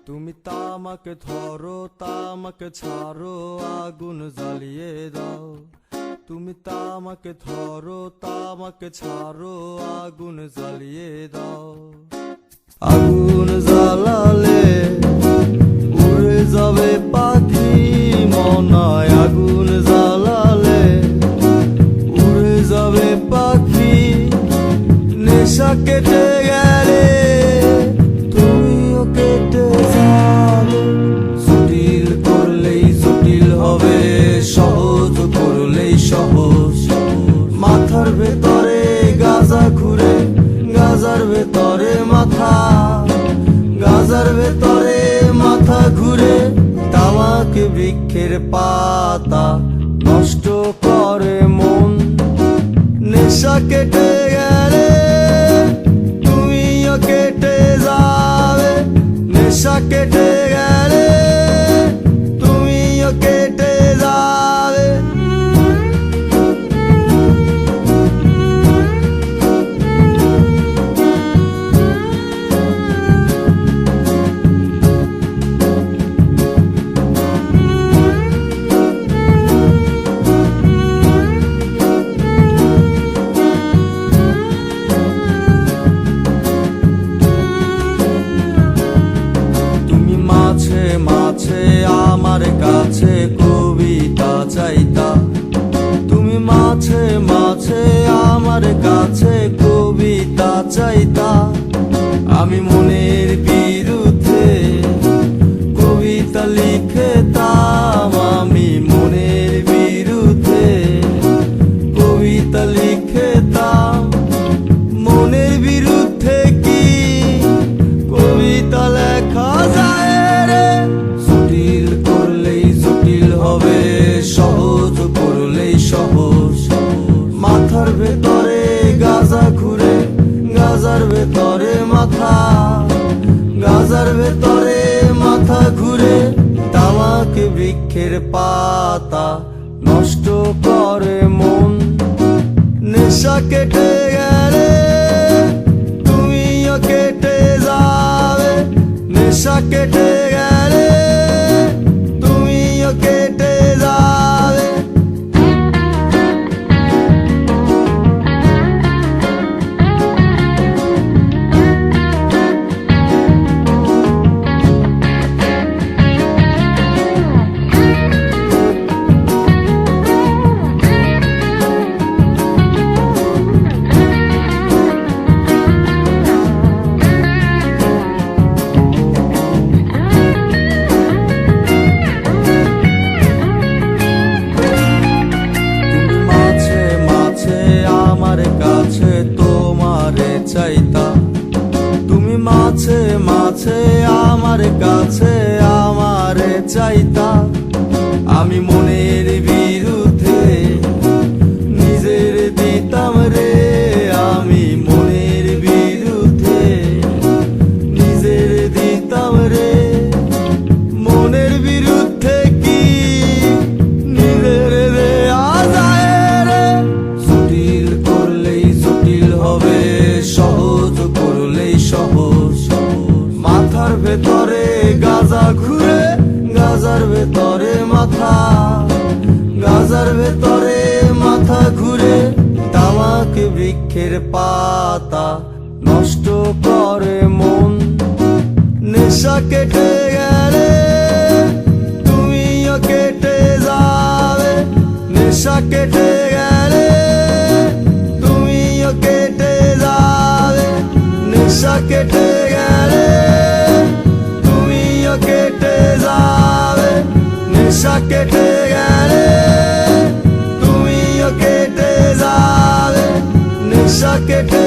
তুমি তামাকে ধরো তামাকে ছাড়ো আগুন জ্বালিয়ে দাও। তুমি তামাকে ধরো তামাকে ছাড়ো আগুন জ্বালিয়ে দাও। আগুন জ্বালালে উড়ে যাবে পাখি মনায়। আগুন জ্বালালে উড়ে যাবে পাখি। নেশা কেটে গেলে তুমিও কেটে যাবে। জটিল করলেই জটিল হবে, সহজ করলেই সহজ। মাথার ভেতরে গাজা ঘুরে, গাজার ভেতরে মাথা, গাজার ভেতরে মাথা ঘুরে। তামাক বৃক্ষের পাতা নষ্ট করে মন। নেশা কেটে গেলে তুমিও কেটে যাবে। নেশা কেটে গেলে তুমিও কেটে যাবে। মাঝে আমার কাছে কবিতা চাইতা। তুমি মাঝে মাঝে আমার কাছে কবিতা চাইতা। আমি মনের বিরুদ্ধে কবিতা লিখতাম। আমি মনের বিরুদ্ধে কবিতা লিখতাম। মনের বিরুদ্ধে কি কবিতা লেখা যায়? সহজ করলেই সহজ। মাথার ভেতরে গাজা ঘুরে, গাজার ভেতরে মাথা, গাজার ভেতরে মাথা ঘুরে। তামাক বৃক্ষের পাতা নষ্ট করে মন। নেশা কেটে গেলে তুমিও কেটে যাবে। নেশা কেটে গেলে তুমিও কেটে যাবে। তোমারে চাইতা। তুমি মাঝে মাঝে আমার কাছে আমারে চাইতা। আমি মনের বিরুদ্ধে নিজের দিতাম রে। আমি মনের বিরুদ্ধে নিজের দিতাম রে। মনের বিরুদ্ধে কি নিজের দেয়া যায় রে? জটিল করলেই জটিল হবে, সহজ করলেই সহজ। মাথার ভেতরে গাজা ঘুরে, গাজার ভেতরে মাথা, গাজার ভেতরে মাথা ঘুরে। তামাক বৃক্ষের পাতা নষ্ট করে মন। নেশা কেটে গেলে তুমিও কেটে যাবে। নেশা কেটে গেলে তুমিও কেটে যাবে। নেশা কেটে গেলে তুমিও কেটে যাবে। নেশা কেটে গেলে তুমিও কেটে যাবে। নেশা কেটে